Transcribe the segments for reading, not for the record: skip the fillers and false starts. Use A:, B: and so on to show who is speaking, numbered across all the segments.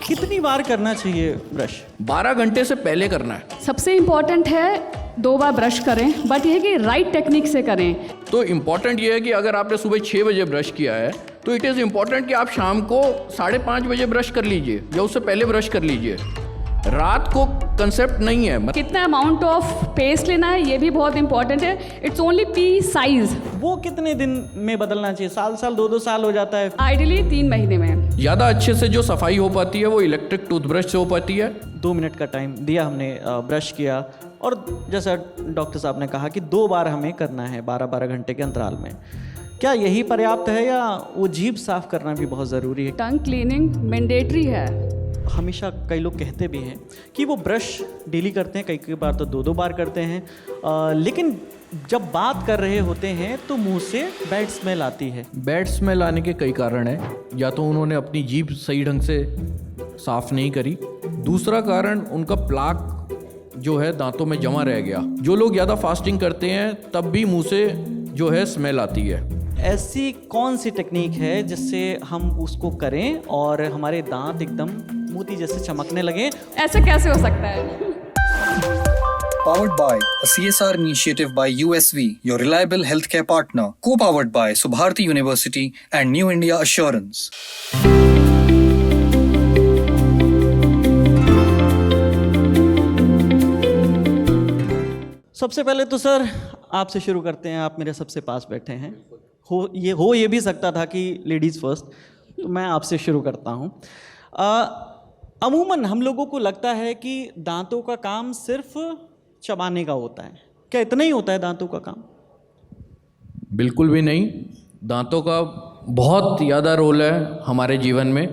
A: कितनी बार करना चाहिए ब्रश?
B: 12 घंटे से पहले करना है।
C: सबसे इम्पॉर्टेंट है 2 बार ब्रश करें, बट ये है कि राइट टेक्निक से करें।
B: तो इम्पॉर्टेंट ये है कि अगर आपने सुबह 6 बजे ब्रश किया है तो इट इज़ इम्पॉर्टेंट कि आप शाम को 5:30 बजे ब्रश कर लीजिए या उससे पहले ब्रश कर लीजिए। रात को कंसेप्ट नहीं है।
C: कितना अमाउंट ऑफ पेस्ट लेना है ये भी बहुत इंपॉर्टेंट है। It's only P size.
A: वो कितने दिन में बदलना चाहिए? साल 2 साल हो जाता है।
C: आइडियली 3 महीने में।
B: ज़्यादा अच्छे से जो सफाई हो पाती है वो इलेक्ट्रिक टूथब्रश से हो पाती है।
A: 2 मिनट का टाइम दिया हमने, ब्रश किया, और जैसा डॉक्टर साहब ने कहा कि 2 बार हमें करना है 12-12 घंटे के अंतराल में। क्या यही पर्याप्त है या वो जीभ साफ करना भी बहुत ज़रूरी है?
C: टंग क्लीनिंग मैंडेटरी है।
A: हमेशा कई लोग कहते भी हैं कि वो ब्रश डेली करते हैं, कई बार तो 2-2 बार करते हैं, लेकिन जब बात कर रहे होते हैं तो मुंह से बैड स्मेल आती है।
B: बैड स्मेल आने के कई कारण हैं। या तो उन्होंने अपनी जीभ सही ढंग से साफ नहीं करी, दूसरा कारण उनका प्लाक जो है दांतों में जमा रह गया। जो लोग ज़्यादा फास्टिंग करते हैं तब भी मुंह से जो है स्मेल आती है।
A: ऐसी कौन सी टेक्निक है जिससे हम उसको करें और हमारे दांत एकदम मोती जैसे चमकने लगे?
C: ऐसा कैसे हो सकता है?
D: Powered by a CSR initiative by USV, your reliable healthcare partner. Co-powered by Subharti University and New India Assurance.
A: सबसे पहले तो सर आपसे शुरू करते हैं। आप मेरे सबसे पास बैठे हैं। हो ये भी सकता था कि लेडीज़ फर्स्ट, तो मैं आपसे शुरू करता हूँ। अमूमन हम लोगों को लगता है कि दांतों का काम सिर्फ चबाने का होता है। क्या इतना ही होता है दांतों का काम?
B: बिल्कुल भी नहीं। दांतों का बहुत ज़्यादा रोल है हमारे जीवन में।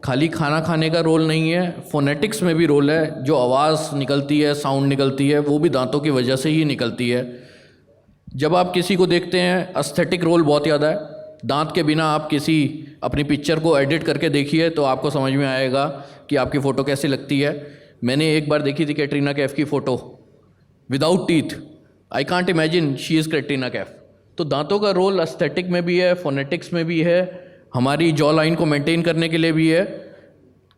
B: खाली खाना खाने का रोल नहीं है, फोनेटिक्स में भी रोल है। जो आवाज़ निकलती है, साउंड निकलती है, वो भी दांतों की वजह से ही निकलती है। जब आप किसी को देखते हैं, एस्थेटिक रोल बहुत ज़्यादा है। दांत के बिना आप किसी अपनी पिक्चर को एडिट करके देखिए तो आपको समझ में आएगा कि आपकी फ़ोटो कैसी लगती है। मैंने एक बार देखी थी कैटरीना कैफ की photo without teeth. I can't imagine she is Katrina Kaif. तो दांतों का रोल एस्थेटिक में भी है, फोनेटिक्स में भी है, हमारी जॉ लाइन को मेंटेन करने के लिए भी है,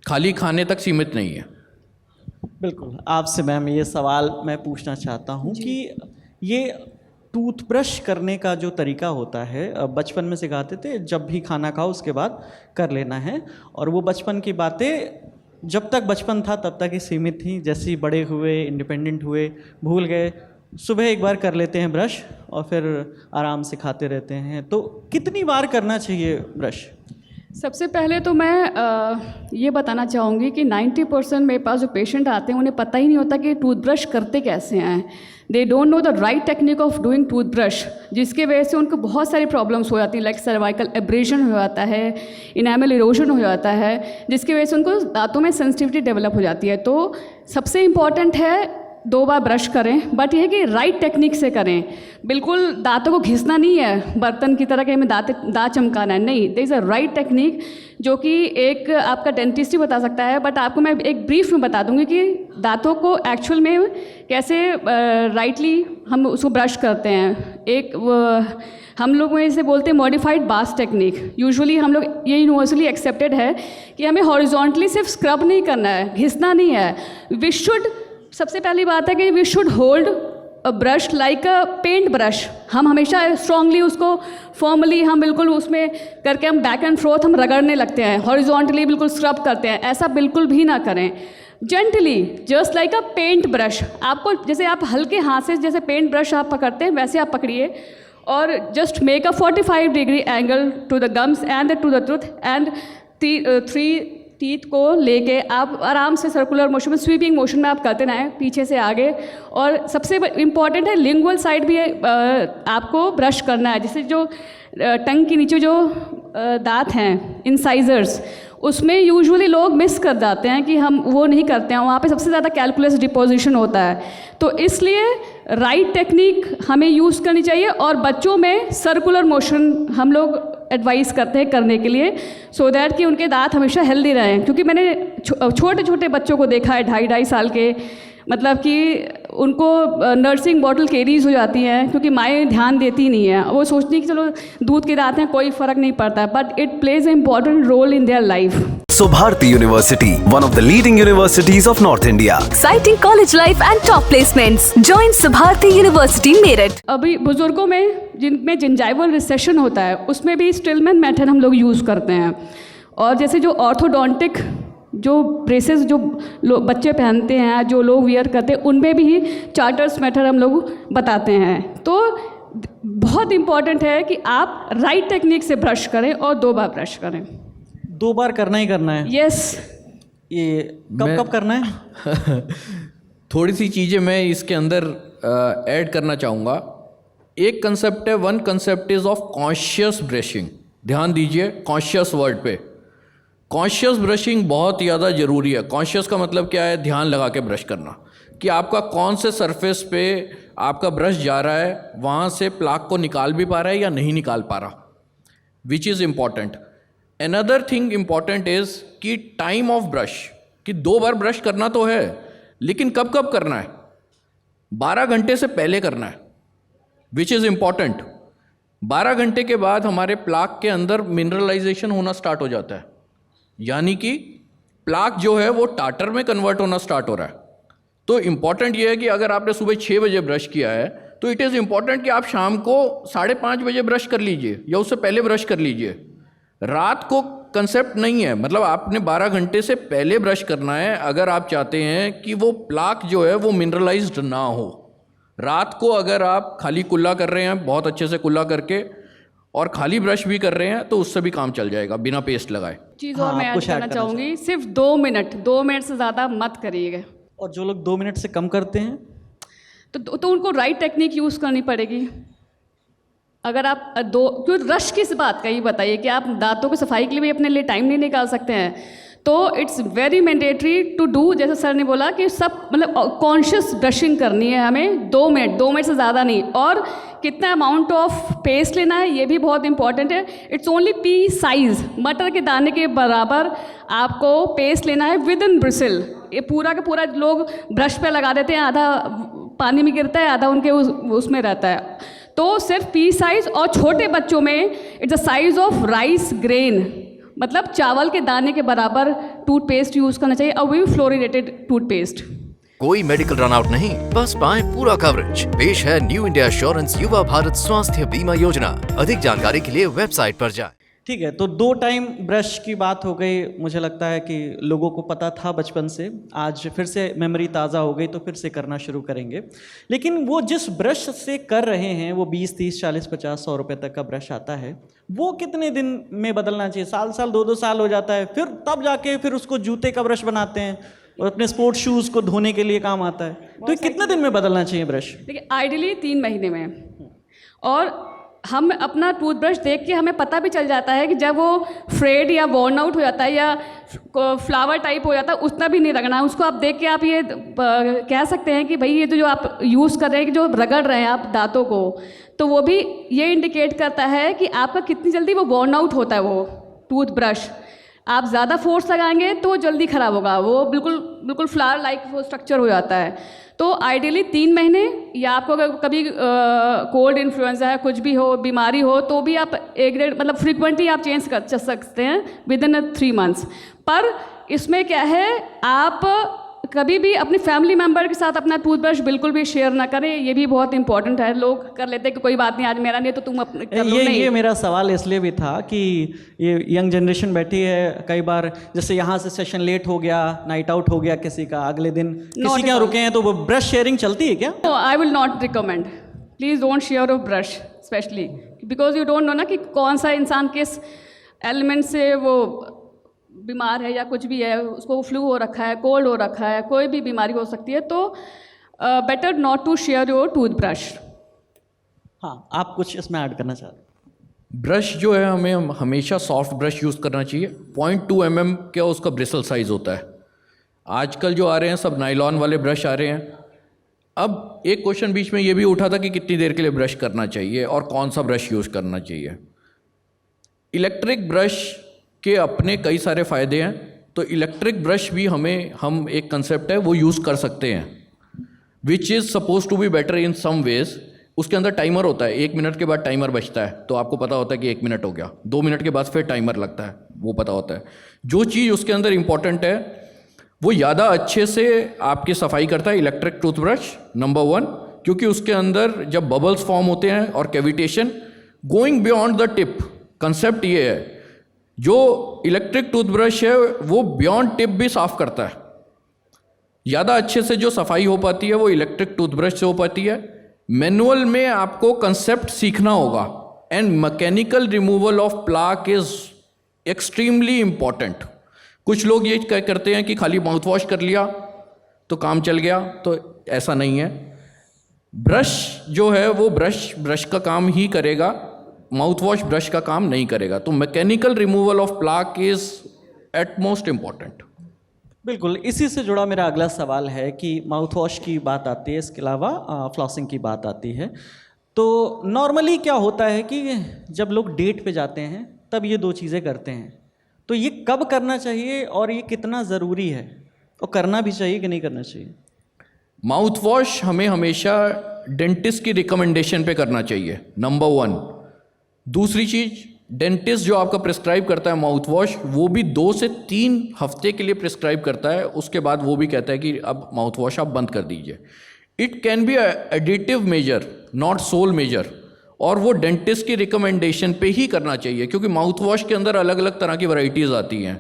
B: खाली खाने तक सीमित नहीं है।
A: बिल्कुल। आपसे मैम ये सवाल मैं पूछना चाहता हूँ कि ये टूथब्रश करने का जो तरीका होता है, बचपन में सिखाते थे जब भी खाना खाओ उसके बाद कर लेना है, और वो बचपन की बातें जब तक बचपन था तब तक ही सीमित थी। जैसे ही बड़े हुए, इंडिपेंडेंट हुए, भूल गए। सुबह एक बार कर लेते हैं ब्रश और फिर आराम से खाते रहते हैं। तो कितनी बार करना चाहिए ब्रश?
C: सबसे पहले तो मैं ये बताना चाहूँगी कि 90% मेरे पास जो पेशेंट आते हैं उन्हें पता ही नहीं होता कि टूथब्रश करते कैसे हैं। They don't know the right technique of doing toothbrush, जिसके वजह से उनको बहुत सारी प्रॉब्लम्स हो जाती हैं। लाइक सर्वाइकल एब्रेशन हो जाता है, इनेमल इरोजन हो जाता है, जिसकी वजह से उनको दांतों में सेंसिटिविटी डेवलप हो जाती है। तो सबसे इम्पॉर्टेंट है 2 बार ब्रश करें, बट ये है कि राइट टेक्निक से करें। बिल्कुल दांतों को घिसना नहीं है बर्तन की तरह कि हमें दांत चमकाना है, नहीं। There is a right technique जो कि एक आपका डेंटिस्ट ही बता सकता है, बट आपको मैं एक ब्रीफ में बता दूंगी कि दांतों को एक्चुअल में कैसे राइटली हम उसको ब्रश करते हैं। हम लोग इसे बोलते हैं मॉडिफाइड बास टेक्निक। यूजुअली हम लोग ये यूनिवर्सली एक्सेप्टेड है कि हमें हॉरिजॉन्टली सिर्फ स्क्रब नहीं करना है, घिसना नहीं है। वी शुड, सबसे पहली बात है कि we should hold a brush like a paint brush. हम हमेशा स्ट्रांगली उसको फॉर्मली हम बिल्कुल उसमें करके हम बैक एंड फोर्थ हम रगड़ने लगते हैं, हॉरिजॉन्टली बिल्कुल स्क्रब करते हैं। ऐसा बिल्कुल भी ना करें। Gently, just like a paint brush. आपको जैसे आप हल्के हाथ से जैसे पेंट ब्रश आप पकड़ते हैं वैसे आप पकड़िए, और just make a 45 degree angle to the gums and to the tooth, and 3 teeth को लेके आप आराम से सर्कुलर मोशन में, स्वीपिंग मोशन में आप करते रहें पीछे से आगे। और सबसे इम्पॉर्टेंट है लिंगुअल साइड भी आपको ब्रश करना है। जैसे जो टंग के नीचे जो दांत हैं, इंसाइजर्स, उसमें यूजुअली लोग मिस कर जाते हैं कि हम वो नहीं करते हैं। वहाँ पे सबसे ज़्यादा कैलकुलस डिपोजिशन होता है। तो इसलिए राइट टेक्निक हमें यूज़ करनी चाहिए, और बच्चों में सर्कुलर मोशन हम लोग एडवाइस करते हैं करने के लिए, सो दैट कि उनके दांत हमेशा हेल्दी रहें। क्योंकि मैंने छोटे छोटे बच्चों को देखा है 2.5 साल के, मतलब कि उनको नर्सिंग बॉटल कैरीज हो जाती हैं क्योंकि माएँ ध्यान देती नहीं है। वो सोचती कि चलो दूध के दांत हैं कोई फ़र्क नहीं पड़ता, but it plays a important role in their life.
E: Subharti University, one of the leading universities of North India.
F: Exciting college life and top placements. Join Subharti University, Meerut.
C: अभी बुजुर्गों में जिनमें जिंजाइवल रिसेशन होता है उसमें भी Stillman method हम लोग यूज़ करते हैं। और जैसे जो ऑर्थोडोंटिक जो ब्रेसेस जो बच्चे पहनते हैं, जो लोग वियर करते हैं, उनमें भी चार्टर्स मेथड हम लोग बताते हैं। तो बहुत इम्पॉर्टेंट है कि आप राइट टेक्निक से ब्रश करें और 2 बार ब्रश करें।
A: 2 बार करना ही करना है।
C: यस।
A: ये कब करना है?
B: थोड़ी सी चीज़ें मैं इसके अंदर ऐड करना चाहूँगा। एक कंसेप्ट है, one concept is of conscious brushing. ध्यान दीजिए कॉन्शियस वर्ड पे। कॉन्शियस ब्रशिंग बहुत ज़्यादा ज़रूरी है। कॉन्शियस का मतलब क्या है? ध्यान लगा के ब्रश करना कि आपका कौन से सरफेस पे आपका ब्रश जा रहा है, वहाँ से प्लाक को निकाल भी पा रहा है या नहीं निकाल पा रहा, which is important. Another thing important is कि टाइम ऑफ ब्रश, कि 2 बार ब्रश करना तो है, लेकिन कब कब करना है? 12 घंटे से पहले करना है, विच इज़ इम्पॉर्टेंट। 12 घंटे के बाद हमारे प्लाक के अंदर मिनरलाइजेशन होना स्टार्ट हो जाता है, यानी कि प्लाक जो है वो टाटर में कन्वर्ट होना स्टार्ट हो रहा है। तो इम्पॉर्टेंट ये है कि अगर आपने सुबह 6 बजे ब्रश किया है तो इट इज़ इम्पॉर्टेंट कि आप शाम को 5:30 बजे ब्रश कर लीजिए या उससे पहले ब्रश कर लीजिए। रात को कंसेप्ट नहीं है, मतलब आपने 12 घंटे से पहले ब्रश करना है अगर आप चाहते हैं कि वो प्लाक जो है वो मिनरलाइज्ड ना हो। रात को अगर आप खाली कुल्ला कर रहे हैं, बहुत अच्छे से कुल्ला करके, और खाली ब्रश भी कर रहे हैं, तो उससे भी काम चल जाएगा बिना पेस्ट लगाए।
C: चीज़ और मैं ऐड करना चाहूँगी, सिर्फ 2 मिनट से ज़्यादा मत करिएगा।
A: और जो लोग 2 मिनट से कम करते हैं
C: तो उनको राइट टेक्निक यूज़ करनी पड़ेगी। अगर आप क्यों रश किस बात का, ये बताइए कि आप दांतों की सफाई के लिए भी अपने लिए टाइम नहीं निकाल सकते हैं? तो it's very mandatory to do, जैसे सर ने बोला कि सब मतलब कॉन्शियस ब्रशिंग करनी है हमें 2 मिनट से ज़्यादा नहीं। और कितना अमाउंट ऑफ पेस्ट लेना है ये भी बहुत इंपॉर्टेंट है। इट्स ओनली पी साइज़, मटर के दाने के बराबर आपको पेस्ट लेना है विद इन ब्रिसल। ये पूरा का पूरा लोग ब्रश पे लगा देते हैं, आधा पानी में गिरता है, आधा उनके उसमें रहता है। तो सिर्फ पी साइज़, और छोटे बच्चों में it's the size of rice grain, मतलब चावल के दाने के बराबर टूथपेस्ट यूज़ करना चाहिए, और भी फ्लोरिनेटेड टूथपेस्ट।
G: कोई मेडिकल रन आउट नहीं, बस पाएं पूरा कवरेज। पेश है न्यू इंडिया एश्योरेंस युवा भारत स्वास्थ्य बीमा योजना। अधिक जानकारी के लिए वेबसाइट पर जाएं।
A: ठीक है, तो 2 टाइम ब्रश की बात हो गई। मुझे लगता है कि लोगों को पता था बचपन से, आज फिर से मेमोरी ताज़ा हो गई तो फिर से करना शुरू करेंगे। लेकिन वो जिस ब्रश से कर रहे हैं वो 20, 30, 40, 50, 100 रुपये तक का ब्रश आता है, वो कितने दिन में बदलना चाहिए? साल 2-2 साल हो जाता है, फिर तब जाके फिर उसको जूते का ब्रश बनाते हैं और अपने स्पोर्ट्स शूज़ को धोने के लिए काम आता है। तो कितने दिन में बदलना चाहिए ब्रश?
C: देखिए, आइडियली 3 महीने में। और हम अपना टूथब्रश देख के हमें पता भी चल जाता है कि जब वो फ्रेड या वॉर्न आउट हो जाता है या फ्लावर टाइप हो जाता है, उतना भी नहीं रगड़ना है उसको। आप देख के आप ये कह सकते हैं कि भाई ये तो जो आप यूज़ कर रहे हैं, कि जो रगड़ रहे हैं आप दांतों को, तो वो भी ये इंडिकेट करता है कि आपका कितनी जल्दी वो वॉर्न आउट होता है वो टूथब्रश। आप ज़्यादा फोर्स लगाएंगे तो जल्दी ख़राब होगा, वो बिल्कुल फ्लावर लाइक वो स्ट्रक्चर हो जाता है। तो आइडियली 3 महीने, या आपको अगर कभी कोल्ड इन्फ्लुएंजा है, कुछ भी हो, बीमारी हो, तो भी आप एक ग्रेड मतलब फ्रीक्वेंटली आप चेंज कर सकते हैं विद इन 3 मंथ्स। पर इसमें क्या है, आप कभी भी अपनी फैमिली मेम्बर के साथ अपना टूथब्रश बिल्कुल भी शेयर ना करें, ये भी बहुत इंपॉर्टेंट है। लोग कर लेते हैं कि कोई बात नहीं, आज मेरा नहीं तो तुम अपने कर लो। नहीं,
A: ये मेरा सवाल इसलिए भी था कि ये यंग जनरेशन बैठी है, कई बार जैसे यहाँ से सेशन लेट हो गया, नाइट आउट हो गया किसी का, अगले दिन किसी के यहाँ रुके हैं, तो वो ब्रश शेयरिंग चलती है क्या?
C: I will not recommend, please don't share your brush, specially because you don't know ना कि कौन सा इंसान किस एलिमेंट से वो बीमार है या कुछ भी है, उसको फ्लू हो रखा है, कोल्ड हो रखा है, कोई भी बीमारी हो सकती है। तो better not to share your toothbrush.
A: हाँ, आप कुछ इसमें ऐड करना चाहते हैं?
B: ब्रश जो है हमें हमेशा सॉफ्ट ब्रश यूज़ करना चाहिए। 0.2 mm क्या उसका ब्रिसल साइज़ होता है। आजकल जो आ रहे हैं सब नाइलॉन वाले ब्रश आ रहे हैं। अब एक क्वेश्चन बीच में ये भी उठा था कि कितनी देर के लिए ब्रश करना चाहिए और कौन सा ब्रश यूज़ करना चाहिए। इलेक्ट्रिक ब्रश के अपने कई सारे फ़ायदे हैं, तो इलेक्ट्रिक ब्रश भी हम एक कंसेप्ट है वो यूज़ कर सकते हैं, which is suppose to be better in some ways. उसके अंदर टाइमर होता है, 1 मिनट के बाद टाइमर बजता है, तो आपको पता होता है कि 1 मिनट हो गया, 2 मिनट के बाद फिर टाइमर लगता है, वो पता होता है। जो चीज़ उसके अंदर इंपॉर्टेंट है वो ज़्यादा अच्छे से आपकी सफाई करता है इलेक्ट्रिक टूथब्रश, नंबर 1, क्योंकि उसके अंदर जब बबल्स फॉर्म होते हैं और cavitation going beyond the tip, concept ये है, जो इलेक्ट्रिक टूथब्रश है वो बियॉन्ड टिप भी साफ करता है। ज़्यादा अच्छे से जो सफाई हो पाती है वो इलेक्ट्रिक टूथब्रश से हो पाती है। मैनुअल में आपको कंसेप्ट सीखना होगा, and mechanical removal of plaque is extremely important. कुछ लोग ये करते हैं कि खाली माउथ वॉश कर लिया तो काम चल गया, तो ऐसा नहीं है। ब्रश जो है वो ब्रश का काम ही करेगा, माउथ वॉश ब्रश का काम नहीं करेगा। तो mechanical removal of plaque is at most important.
A: बिल्कुल, इसी से जुड़ा मेरा अगला सवाल है कि माउथ वॉश की बात आती है, इसके अलावा फ्लॉसिंग की बात आती है, तो नॉर्मली क्या होता है कि जब लोग डेट पे जाते हैं तब ये 2 चीज़ें करते हैं, तो ये कब करना चाहिए और ये कितना ज़रूरी है, और करना भी चाहिए कि नहीं करना चाहिए?
B: माउथ वॉश हमें हमेशा डेंटिस्ट की रिकमेंडेशन पे करना चाहिए, नंबर 1। दूसरी चीज़, डेंटिस्ट जो आपका प्रिस्क्राइब करता है माउथ वॉश, वो भी 2 से 3 हफ्ते के लिए प्रिस्क्राइब करता है, उसके बाद वो भी कहता है कि अब माउथ वॉश आप बंद कर दीजिए। It can be additive measure, not sole measure, और वो डेंटिस्ट की रिकमेंडेशन पे ही करना चाहिए, क्योंकि माउथ वॉश के अंदर अलग अलग तरह की वैरायटीज़ आती हैं।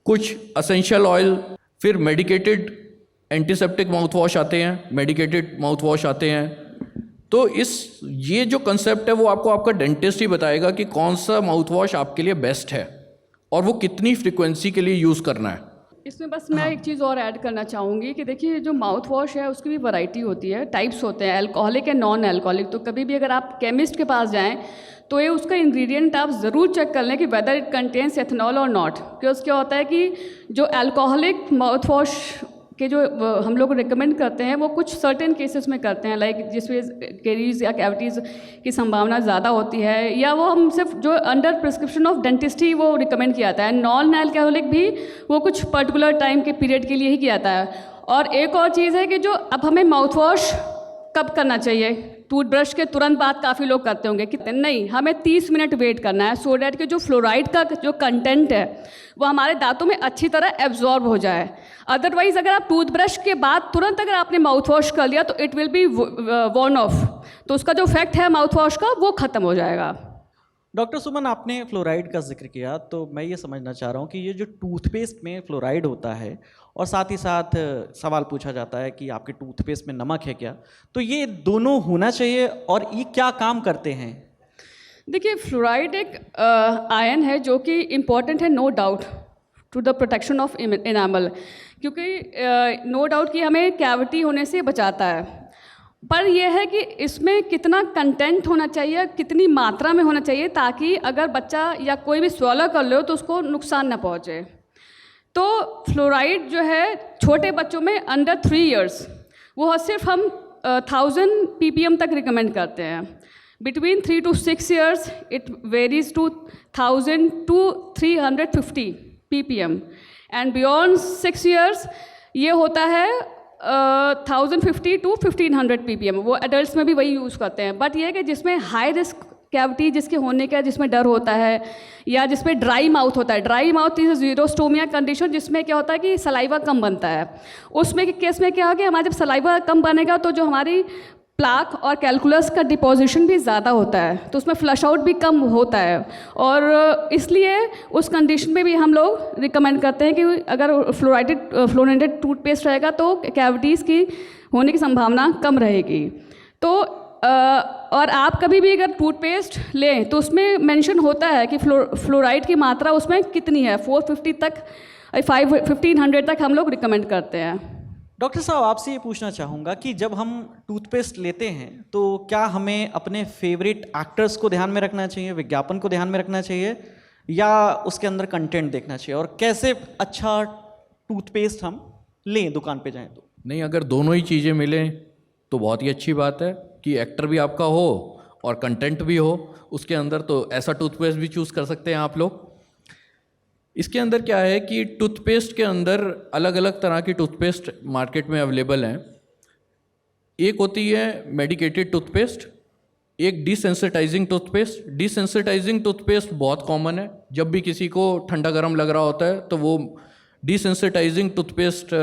B: कुछ असेंशियल ऑयल, फिर मेडिकेटेड एंटीसेप्टिक माउथ वॉश आते हैं, मेडिकेटेड माउथ वॉश आते हैं। तो ये जो कंसेप्ट है वो आपको आपका डेंटिस्ट ही बताएगा कि कौन सा माउथ वॉश आपके लिए बेस्ट है और वो कितनी फ्रीक्वेंसी के लिए यूज़ करना है।
C: इसमें बस मैं एक चीज़ और ऐड करना चाहूँगी कि देखिए, जो माउथ वॉश है उसकी भी वैरायटी होती है, टाइप्स होते हैं, अल्कोहलिक या नॉन अल्कोहलिक। तो कभी भी अगर आप केमिस्ट के पास जाएं तो ये उसका इंग्रेडिएंट आप ज़रूर चेक कर लें कि वेदर इट कंटेन्स एथेनॉल और नॉट। क्योंकि क्या होता है कि जो अल्कोहलिक माउथ वॉश के जो हम लोग रिकमेंड करते हैं वो कुछ सर्टेन केसेस में करते हैं, लाइक जिसमें कैरीज या कैविटीज़ की संभावना ज़्यादा होती है, या वो हम सिर्फ जो अंडर प्रिस्क्रिप्शन ऑफ डेंटिस्ट ही वो रिकमेंड किया जाता है। नॉन अल्कोहलिक भी वो कुछ पर्टिकुलर टाइम के पीरियड के लिए ही किया जाता है। और एक और चीज़ है कि जो अब हमें माउथ वॉश कब करना चाहिए, टूथब्रश के तुरंत बाद काफ़ी लोग करते होंगे कि नहीं, हमें 30 मिनट वेट करना है, सो डैट कि जो फ्लोराइड का जो कंटेंट है वो हमारे दांतों में अच्छी तरह एब्जॉर्ब हो जाए। अदरवाइज़ अगर आप टूथब्रश के बाद तुरंत अगर आपने माउथ वॉश कर लिया तो it will be Warne of, तो उसका जो इफेक्ट है माउथ वॉश का वो ख़त्म हो जाएगा।
A: डॉक्टर सुमन, आपने फ्लोराइड का जिक्र किया, तो मैं ये समझना चाह रहा हूँ कि ये जो टूथपेस्ट में फ्लोराइड होता है और साथ ही साथ सवाल पूछा जाता है कि आपके टूथपेस्ट में नमक है क्या, तो ये दोनों होना चाहिए और ये क्या काम करते हैं?
C: देखिए, फ्लोराइड एक आयन है जो कि इम्पॉर्टेंट है, no doubt, to the protection of enamel, क्योंकि नो डाउट कि हमें कैविटी होने से बचाता है। पर यह है कि इसमें कितना कंटेंट होना चाहिए, कितनी मात्रा में होना चाहिए, ताकि अगर बच्चा या कोई भी स्वॉलो कर लो तो उसको नुकसान ना पहुँचे। तो फ्लोराइड जो है छोटे बच्चों में अंडर 3 इयर्स वो सिर्फ हम 1000 ppm तक रिकमेंड करते हैं। Between 3 to 6 years it varies to 1000 to 350 ppm, and beyond 6 years ये होता है 1050 to 1500 ppm। वो एडल्ट्स में भी वही यूज़ करते हैं। बट ये है कि जिसमें हाई रिस्क कैविटी जिसके होने का जिसमें डर होता है, या जिसमें ड्राई माउथ होता है, ड्राई माउथ इज ज़ीरोस्टोमिया कंडीशन, जिसमें क्या होता है कि सलाइवा कम बनता है। उसमें केस में क्या हो कि हमारा जब सलाइवा कम बनेगा तो जो हमारी प्लाक और कैलकुलस का डिपोजिशन भी ज़्यादा होता है, तो उसमें फ्लश आउट भी कम होता है। और इसलिए उस कंडीशन में भी हम लोग रिकमेंड करते हैं कि अगर फ्लोराइडेड टूथपेस्ट रहेगा तो कैविटीज़ की होने की संभावना कम रहेगी। तो और आप कभी भी अगर टूथपेस्ट लें तो उसमें मेंशन होता है कि फ्लोराइड की मात्रा उसमें कितनी है, 450 तक 1500 तक हम लोग रिकमेंड करते हैं।
A: डॉक्टर साहब, आपसे ये पूछना चाहूँगा कि जब हम टूथपेस्ट लेते हैं तो क्या हमें अपने फेवरेट एक्टर्स को ध्यान में रखना चाहिए, विज्ञापन को ध्यान में रखना चाहिए, या उसके अंदर कंटेंट देखना चाहिए, और कैसे अच्छा टूथपेस्ट हम लें दुकान पे जाएं तो?
B: नहीं, अगर दोनों ही चीज़ें मिलें तो बहुत ही अच्छी बात है कि एक्टर भी आपका हो और कंटेंट भी हो उसके अंदर, तो ऐसा टूथपेस्ट भी चूज़ कर सकते हैं आप लोग। इसके अंदर क्या है कि टूथपेस्ट के अंदर अलग अलग तरह की टूथपेस्ट मार्केट में अवेलेबल हैं। एक होती है मेडिकेटेड टूथपेस्ट, एक डिसेंसिटाइजिंग टूथपेस्ट। डिसेंसिटाइजिंग टूथपेस्ट बहुत कॉमन है, जब भी किसी को ठंडा गर्म लग रहा होता है तो वो डिसेंसिटाइजिंग टूथपेस्ट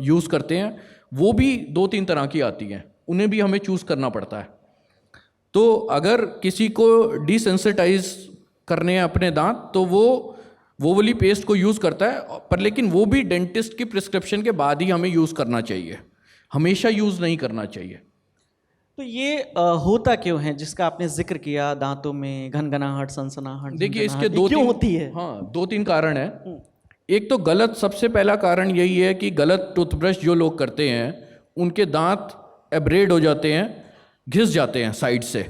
B: यूज़ करते हैं। वो भी 2-3 तरह की आती हैं, उन्हें भी हमें चूज़ करना पड़ता है। तो अगर किसी को डिसेंसिटाइज करने हैं अपने दांत तो वो वाली पेस्ट को यूज़ करता है, पर लेकिन वो भी डेंटिस्ट की प्रिस्क्रिप्शन के बाद ही हमें यूज़ करना चाहिए, हमेशा यूज़ नहीं करना चाहिए।
A: तो ये होता क्यों है जिसका आपने जिक्र किया, दांतों में घनघनाहट, सनसनाहट?
B: देखिए इसके
A: झनझनाहट, ये क्यों
B: 2-3
A: होती है?
B: हाँ 2-3 कारण है। एक तो गलत, सबसे पहला कारण यही है कि गलत टूथब्रश जो लोग करते हैं उनके दांत एब्रेड हो जाते हैं, घिस जाते हैं साइड से,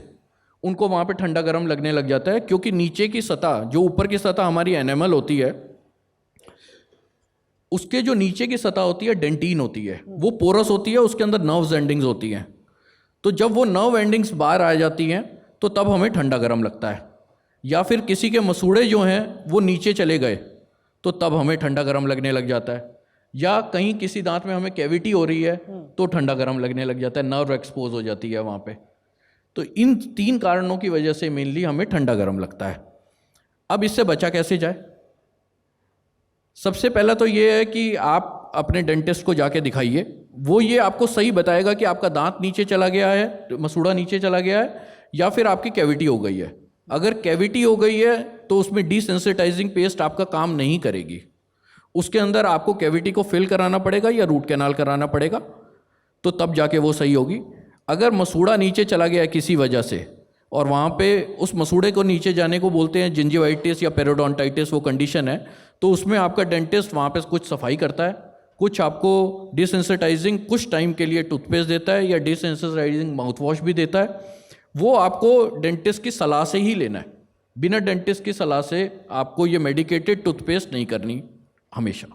B: उनको वहाँ पे ठंडा गर्म लगने लग जाता है, क्योंकि नीचे की सतह, जो ऊपर की सतह हमारी एनेमल होती है, उसके जो नीचे की सतह होती है डेंटिन होती है, वो पोरस होती है, उसके अंदर नर्व्स एंडिंग्स होती हैं। तो जब वो नर्व एंडिंग्स बाहर आ जाती हैं तो तब हमें ठंडा गर्म लगता है। या फिर किसी के मसूड़े जो हैं वो नीचे चले गए तो तब हमें ठंडा गर्म लगने लग जाता है। या कहीं किसी दांत में हमें कैविटी हो रही है तो ठंडा गर्म लगने लग जाता है, नर्व एक्सपोज हो जाती है वहाँ पे। तो इन 3 कारणों की वजह से मेनली हमें ठंडा गर्म लगता है। अब इससे बचा कैसे जाए? सबसे पहला तो ये है कि आप अपने डेंटिस्ट को जाके दिखाइए, वो ये आपको सही बताएगा कि आपका दांत नीचे चला गया है, मसूड़ा नीचे चला गया है, या फिर आपकी कैविटी हो गई है। अगर कैविटी हो गई है तो उसमें डिसेंसिटाइजिंग पेस्ट आपका काम नहीं करेगी, उसके अंदर आपको कैविटी को फिल कराना पड़ेगा या रूट कैनाल कराना पड़ेगा, तो तब जाके वो सही होगी। अगर मसूड़ा नीचे चला गया है किसी वजह से, और वहाँ पे उस मसूड़े को नीचे जाने को बोलते हैं जिंजिवाइटिस या पेरोडोंटाइटिस, वो कंडीशन है, तो उसमें आपका डेंटिस्ट वहाँ पे कुछ सफाई करता है, कुछ आपको डिसेंसिटाइजिंग कुछ टाइम के लिए टूथपेस्ट देता है या डिसेंसिटाइजिंग माउथ वॉश भी देता है। वो आपको डेंटिस्ट की सलाह से ही लेना है, बिना डेंटिस्ट की सलाह से आपको ये मेडिकेटेड टूथपेस्ट नहीं करनी हमेशा।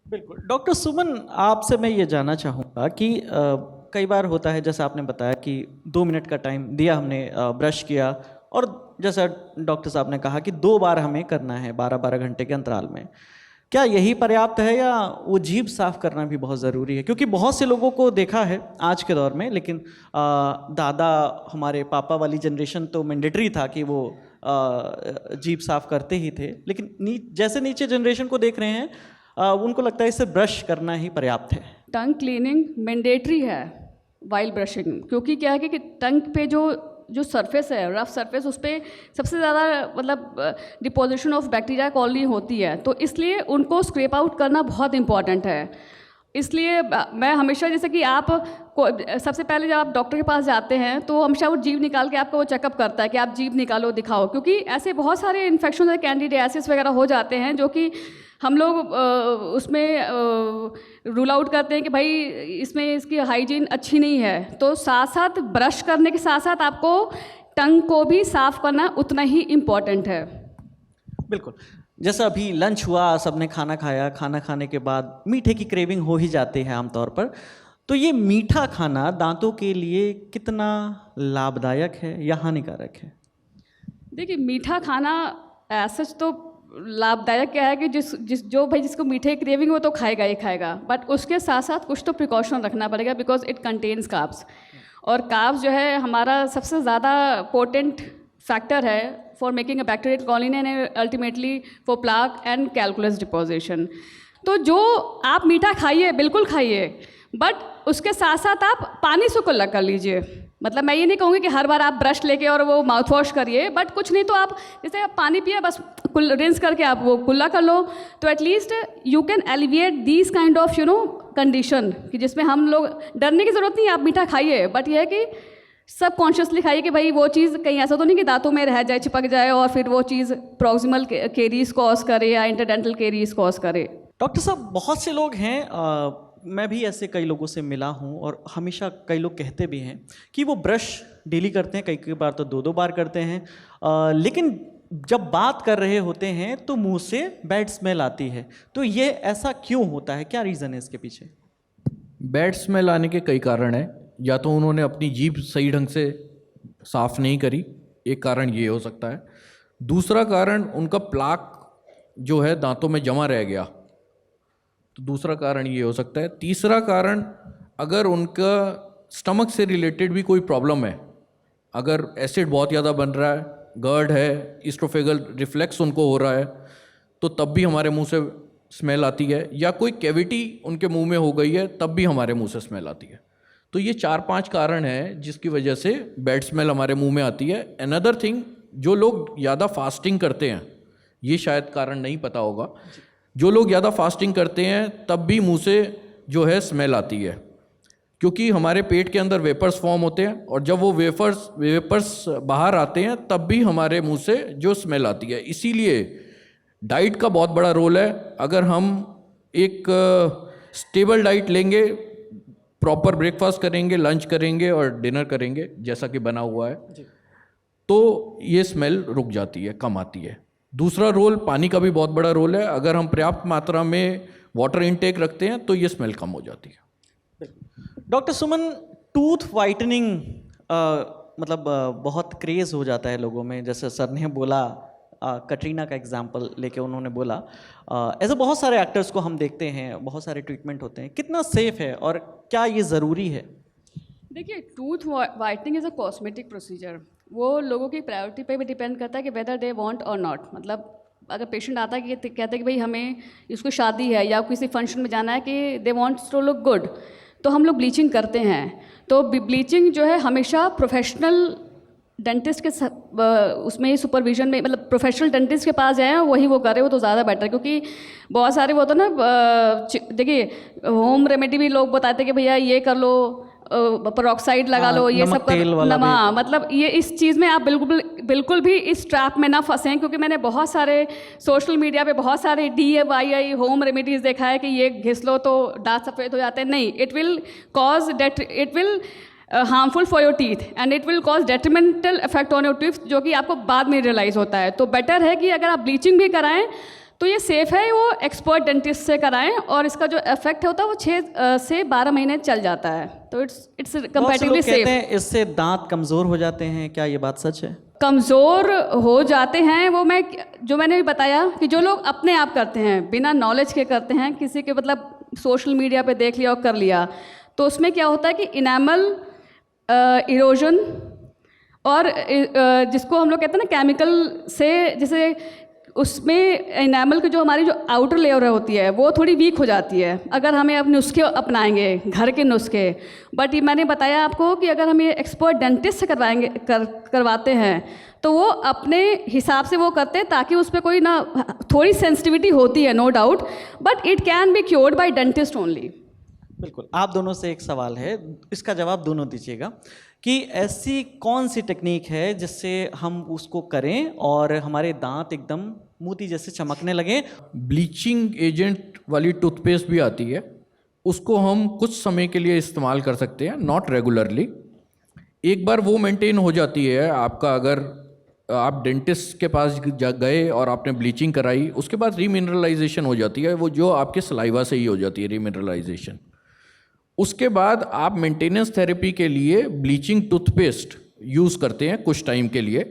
A: बिल्कुल। डॉक्टर सुमन, आपसे मैं ये जानना चाहूँगा कि कई बार होता है, जैसा आपने बताया कि 2 मिनट का टाइम दिया हमने, ब्रश किया, और जैसा डॉक्टर साहब ने कहा कि 2 बार हमें करना है 12-12 घंटे के अंतराल में। क्या यही पर्याप्त है या वो जीभ साफ करना भी बहुत ज़रूरी है? क्योंकि बहुत से लोगों को देखा है आज के दौर में, लेकिन दादा, हमारे पापा वाली जनरेशन तो मैंडेटरी था कि वो जीभ साफ करते ही थे, लेकिन जैसे नीचे जनरेशन को देख रहे हैं, उनको लगता है इससे ब्रश करना ही पर्याप्त है।
C: टंग क्लीनिंग मैंडेटरी है वाइल ब्रशिंग, क्योंकि क्या है कि टंग पे जो सरफेस है, रफ सरफेस, उस पर सबसे ज़्यादा मतलब डिपोजिशन ऑफ बैक्टीरिया कॉलोनी होती है, तो इसलिए उनको स्क्रैप आउट करना बहुत इंपॉर्टेंट है। इसलिए मैं हमेशा, जैसे कि आप सबसे पहले जब आप डॉक्टर के पास जाते हैं तो हमेशा वो जीभ निकाल के आपको वो चेकअप करता है कि आप जीभ निकालो, दिखाओ, क्योंकि ऐसे बहुत सारे इन्फेक्शन है, कैंडिडियासिस वगैरह हो जाते हैं, जो कि हम लोग उसमें रूल आउट करते हैं कि भाई इसमें इसकी हाइजीन अच्छी नहीं है। तो साथ साथ ब्रश करने के साथ साथ आपको टंग को भी साफ करना उतना ही इम्पॉर्टेंट है।
A: बिल्कुल। जैसा अभी लंच हुआ, सबने खाना खाया, खाना खाने के बाद मीठे की क्रेविंग हो ही जाती है आमतौर पर, तो ये मीठा खाना दांतों के लिए कितना लाभदायक है या हानिकारक है?
C: देखिए, मीठा खाना सच तो लाभदायक क्या है कि जिसको मीठे की क्रेविंग हो तो खाएगा ही खाएगा, बट उसके साथ साथ कुछ तो प्रिकॉशन रखना पड़ेगा, बिकॉज इट कंटेन्स कार्ब्स, और कार्ब्स जो है हमारा सबसे ज़्यादा पोटेंट फैक्टर है for making a bacterial colony and ultimately for plaque and calculus deposition. तो जो आप मीठा खाइए, बिल्कुल खाइए, बट उसके साथ साथ आप पानी से कुल्ला कर लीजिए। मतलब मैं ये नहीं कहूँगी कि हर बार आप ब्रश लेके और वो माउथ वॉश करिए, बट कुछ नहीं तो आप जैसे आप पानी पिए, बस रिंस करके आप वो कुल्ला कर लो, तो at least you can alleviate these kind of condition, कि जिसमें हम लोग डरने की ज़रूरत नहीं है। आप मीठा खाइए, बट यह है कि सब कॉन्शियसली खाइए कि भाई वो चीज़ कहीं ऐसा तो नहीं कि दांतों में रह जाए, चिपक जाए, और फिर वो चीज़ प्रॉक्सिमल केरीज कॉज करे या इंटरडेंटल केरीज कॉज करे।
A: डॉक्टर साहब, बहुत से लोग हैं, मैं भी ऐसे कई लोगों से मिला हूँ, और हमेशा कई लोग कहते भी हैं कि वो ब्रश डेली करते हैं, कई बार तो 2-2 बार करते हैं, लेकिन जब बात कर रहे होते हैं तो मुंह से बैड स्मेल आती है। तो ये ऐसा क्यों होता है? क्या रीज़न है इसके पीछे?
B: बैड स्मेल आने के कई कारण हैं। या तो उन्होंने अपनी जीभ सही ढंग से साफ़ नहीं करी, एक कारण ये हो सकता है। दूसरा कारण उनका प्लाक जो है दांतों में जमा रह गया, तो दूसरा कारण ये हो सकता है। तीसरा कारण, अगर उनका स्टमक से रिलेटेड भी कोई प्रॉब्लम है, अगर एसिड बहुत ज़्यादा बन रहा है, गर्ड है, ईस्ट्रोफेगल रिफ्लेक्स उनको हो रहा है, तो तब भी हमारे मुंह से स्मेल आती है, या कोई कैविटी उनके मुंह में हो गई है तब भी हमारे मुंह से स्मेल आती है। तो ये 4-5 कारण हैं जिसकी वजह से बैड स्मेल हमारे मुंह में आती है। अनदर थिंग, जो लोग ज़्यादा फास्टिंग करते हैं, ये शायद कारण नहीं पता होगा, जो लोग ज़्यादा फास्टिंग करते हैं तब भी मुंह से जो है स्मेल आती है, क्योंकि हमारे पेट के अंदर वेपर्स फॉर्म होते हैं और जब वो वेपर्स बाहर आते हैं तब भी हमारे मुंह से जो स्मेल आती है। इसीलिए डाइट का बहुत बड़ा रोल है। अगर हम एक स्टेबल डाइट लेंगे, प्रॉपर ब्रेकफास्ट करेंगे, लंच करेंगे और डिनर करेंगे जैसा कि बना हुआ है, तो ये स्मेल रुक जाती है, कम आती है। दूसरा रोल, पानी का भी बहुत बड़ा रोल है। अगर हम पर्याप्त मात्रा में वाटर इनटेक रखते हैं तो ये स्मेल कम हो जाती है।
A: डॉक्टर सुमन, टूथ वाइटनिंग मतलब बहुत क्रेज़ हो जाता है लोगों में, जैसे सर ने बोला, कटरीना का एग्जाम्पल लेके उन्होंने बोला, ऐसे बहुत सारे एक्टर्स को हम देखते हैं, बहुत सारे ट्रीटमेंट होते हैं। कितना सेफ है और क्या ये ज़रूरी है?
C: देखिए, tooth whitening is a cosmetic procedure. वो लोगों की प्रायोरिटी पे भी डिपेंड करता है कि वेदर दे वांट और नॉट। मतलब अगर पेशेंट आता है कि कहते हैं कि भाई हमें इसको शादी है या किसी फंक्शन में जाना है कि they want to look good, तो हम लोग ब्लीचिंग करते हैं। तो ब्लीचिंग जो है हमेशा प्रोफेशनल डेंटिस्ट के उसमें ही सुपरविजन में, मतलब प्रोफेशनल डेंटिस्ट के पास जाए वही वो करे, वो तो ज़्यादा बेटर है। क्योंकि बहुत सारे वो तो ना, देखिए होम रेमेडी भी लोग बताते हैं कि भैया ये कर लो, पेरोक्साइड लगा लो, ये सब कर, मतलब ये इस चीज़ में आप बिल्कुल भी इस ट्रैप में ना फंसें। क्योंकि मैंने बहुत सारे सोशल मीडिया पे बहुत सारे DIY होम रेमेडीज़ देखा है कि ये घिस लो तो दांत सफ़ेद हो जाते हैं। नहीं, it will harmful for your teeth and it will cause detrimental effect on your teeth, जो कि आपको बाद में रियलाइज़ होता है। तो बेटर है कि अगर आप ब्लीचिंग भी कराएं तो ये सेफ़ है, वो एक्सपर्ट डेंटिस्ट से कराएं, और इसका जो इफेक्ट होता है वो 6 से 12 महीने चल जाता है। तो इट्स कंपैरेटिवली सेफ।
A: इससे दांत कमज़ोर हो जाते हैं, क्या ये बात सच है?
C: कमज़ोर हो जाते हैं, वो मैंने भी बताया कि जो लोग अपने आप करते हैं, बिना नॉलेज के करते हैं, किसी के मतलब सोशल मीडिया पे देख लिया और कर लिया, तो उसमें क्या होता है कि इनामल इरोजन और जिसको हम लोग कहते हैं ना केमिकल से, जैसे उसमें इनामल की जो हमारी जो आउटर लेयर होती है वो थोड़ी वीक हो जाती है अगर हमें अपने नुस्खे अपनाएंगे, घर के नुस्खे। बट ये मैंने बताया आपको कि अगर हम ये एक्सपर्ट डेंटिस्ट से करवाते हैं तो वो अपने हिसाब से वो करते हैं, ताकि उस पर कोई ना, थोड़ी सेंसिटिविटी होती है no doubt, but it can be cured by dentist only.
A: बिल्कुल। आप दोनों से एक सवाल है, इसका जवाब दोनों दीजिएगा कि ऐसी कौन सी टेक्निक है जिससे हम उसको करें और हमारे दांत एकदम मोती जैसे चमकने लगे?
B: ब्लीचिंग एजेंट वाली टूथपेस्ट भी आती है, उसको हम कुछ समय के लिए इस्तेमाल कर सकते हैं, नॉट रेगुलरली। एक बार वो मेंटेन हो जाती है आपका, अगर आप डेंटिस्ट के पास गए और आपने ब्लीचिंग कराई, उसके बाद रीमिनरलाइजेशन हो जाती है, वो जो आपके सलाइवा से ही हो जाती है रीमिनरलाइजेशन। उसके बाद आप मेंटेनेंस थेरेपी के लिए ब्लीचिंग टूथपेस्ट यूज़ करते हैं कुछ टाइम के लिए।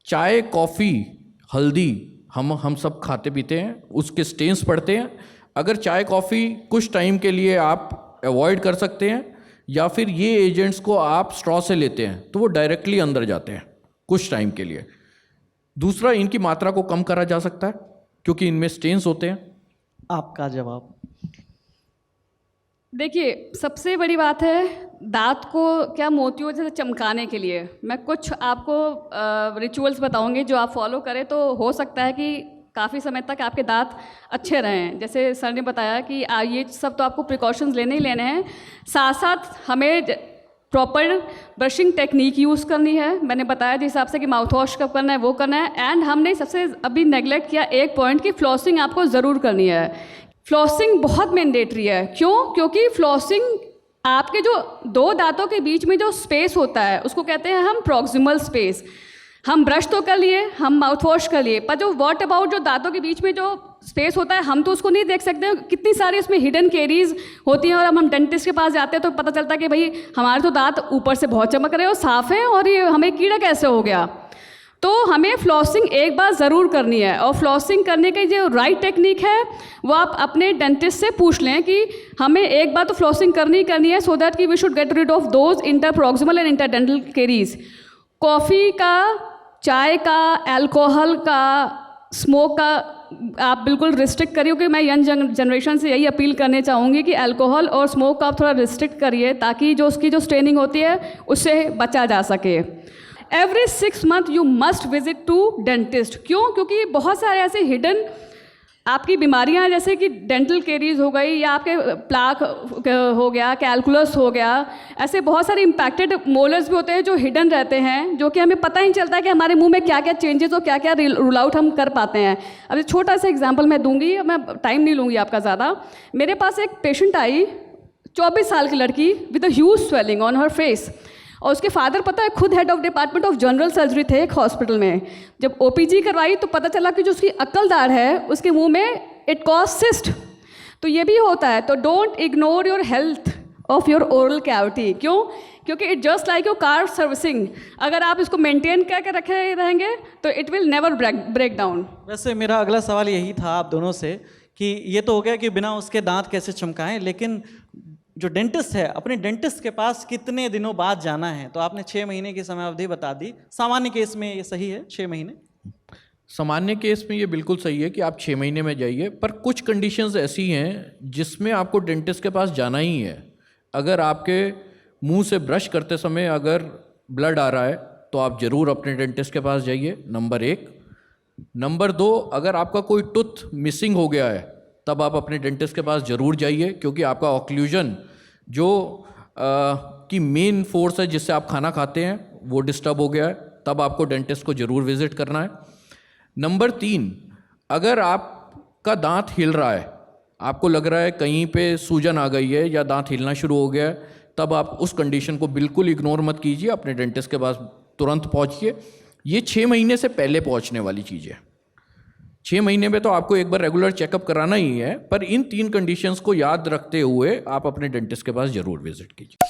B: चाय, कॉफ़ी, हल्दी हम सब खाते पीते हैं, उसके स्टेन्स पड़ते हैं। अगर चाय कॉफ़ी कुछ टाइम के लिए आप अवॉइड कर सकते हैं, या फिर ये एजेंट्स को आप स्ट्रॉ से लेते हैं तो वो डायरेक्टली अंदर जाते हैं कुछ टाइम के लिए। दूसरा, इनकी मात्रा को कम करा जा सकता है क्योंकि इनमें स्टेन्स होते हैं।
A: आपका जवाब?
C: देखिए, सबसे बड़ी बात है दांत को क्या मोतियों जैसे चमकाने के लिए मैं कुछ आपको रिचुअल्स बताऊंगी, जो आप फॉलो करें तो हो सकता है कि काफ़ी समय तक आपके दांत अच्छे रहें। जैसे सर ने बताया कि ये सब तो आपको प्रिकॉशंस लेने ही लेने हैं, साथ साथ हमें प्रॉपर ब्रशिंग टेक्निक यूज़ करनी है। मैंने बताया जिस हिसाब से कि माउथ वॉश कब करना है वो करना है। एंड हमने सबसे अभी नेगलेक्ट किया एक पॉइंट कि फ्लॉसिंग आपको ज़रूर करनी है। फ्लॉसिंग बहुत मैंडेटरी है। क्यों? क्योंकि फ्लॉसिंग आपके जो 2 दांतों के बीच में जो स्पेस होता है उसको कहते हैं हम प्रॉक्सिमल स्पेस। हम ब्रश तो कर लिए, हम माउथ वॉश कर लिए, पर जो व्हाट अबाउट जो दांतों के बीच में जो स्पेस होता है हम तो उसको नहीं देख सकते। कितनी सारी उसमें हिडन कैरीज होती हैं, और हम डेंटिस्ट के पास जाते हैं तो पता चलता है कि भाई हमारे तो दांत ऊपर से बहुत चमक रहे हो, साफ़ हैं, और ये हमें कीड़ा कैसे हो गया। तो हमें फ्लॉसिंग एक बार ज़रूर करनी है, और फ्लॉसिंग करने की जो राइट टेक्निक है वो आप अपने डेंटिस्ट से पूछ लें कि हमें एक बार तो फ्लॉसिंग करनी है, सो दैट कि we should get rid of those interproximal and interdental caries. Coffee का, चाय का, अल्कोहल का, स्मोक का आप बिल्कुल रिस्ट्रिक्ट करिए, क्योंकि मैं यंग जनरेशन से यही अपील करने चाहूँगी कि अल्कोहल और स्मोक का आप थोड़ा रिस्ट्रिक्ट करिए, ताकि जो उसकी जो स्ट्रेनिंग होती है उससे बचा जा सके। Every 6 month you must visit to dentist. क्यों? क्योंकि बहुत सारे ऐसे हिडन आपकी बीमारियां हैं, जैसे कि डेंटल केरीज हो गई, या आपके प्लाक हो गया, कैलकुलस हो गया, ऐसे बहुत सारे इम्पैक्टेड मोलर्स भी होते हैं जो हिडन रहते हैं, जो कि हमें पता ही नहीं चलता कि हमारे मुंह में क्या क्या चेंजेस और क्या क्या रूल आउट हम कर पाते हैं। अब एक छोटा सा एग्जांपल मैं दूंगी, मैं टाइम नहीं लूँगी आपका ज़्यादा। मेरे पास एक पेशेंट आई, 24 साल की लड़की with a huge swelling on her face, और उसके फादर पता है खुद head of department of general surgery थे एक हॉस्पिटल में। जब ओपीजी करवाई तो पता चला कि जो उसकी अक्लदार है उसके मुंह में इट कॉज सिस्ट। तो ये भी होता है। तो don't ignore your health of your oral cavity. क्यों? क्योंकि it just like your car servicing, अगर आप इसको मेंटेन करके रखे रहेंगे तो it will never break down.
A: वैसे मेरा अगला सवाल यही था आप दोनों से कि ये तो हो गया कि बिना उसके दांत कैसे चमकाएं, लेकिन जो डेंटिस्ट है अपने डेंटिस्ट के पास कितने दिनों बाद जाना है? तो आपने 6 महीने की समय अवधि बता दी, सामान्य केस में ये सही है 6 महीने?
B: सामान्य केस में ये बिल्कुल सही है कि आप 6 महीने में जाइए, पर कुछ कंडीशंस ऐसी हैं जिसमें आपको डेंटिस्ट के पास जाना ही है। अगर आपके मुंह से ब्रश करते समय अगर ब्लड आ रहा है तो आप ज़रूर अपने डेंटिस्ट के पास जाइए, नंबर 1। नंबर 2, अगर आपका कोई टूथ मिसिंग हो गया है तब आप अपने डेंटिस्ट के पास ज़रूर जाइए, क्योंकि आपका ऑक्लूजन जो की मेन फोर्स है जिससे आप खाना खाते हैं वो डिस्टर्ब हो गया है, तब आपको डेंटिस्ट को ज़रूर विजिट करना है। नंबर 3, अगर आपका दांत हिल रहा है, आपको लग रहा है कहीं पे सूजन आ गई है या दांत हिलना शुरू हो गया है, तब आप उस कंडीशन को बिल्कुल इग्नोर मत कीजिए, अपने डेंटिस्ट के पास तुरंत पहुंचिए। ये 6 महीने से पहले पहुंचने वाली चीज़ है। 6 महीने में तो आपको एक बार रेगुलर चेकअप कराना ही है, पर इन 3 कंडीशंस को याद रखते हुए आप अपने डेंटिस्ट के पास ज़रूर विजिट कीजिए।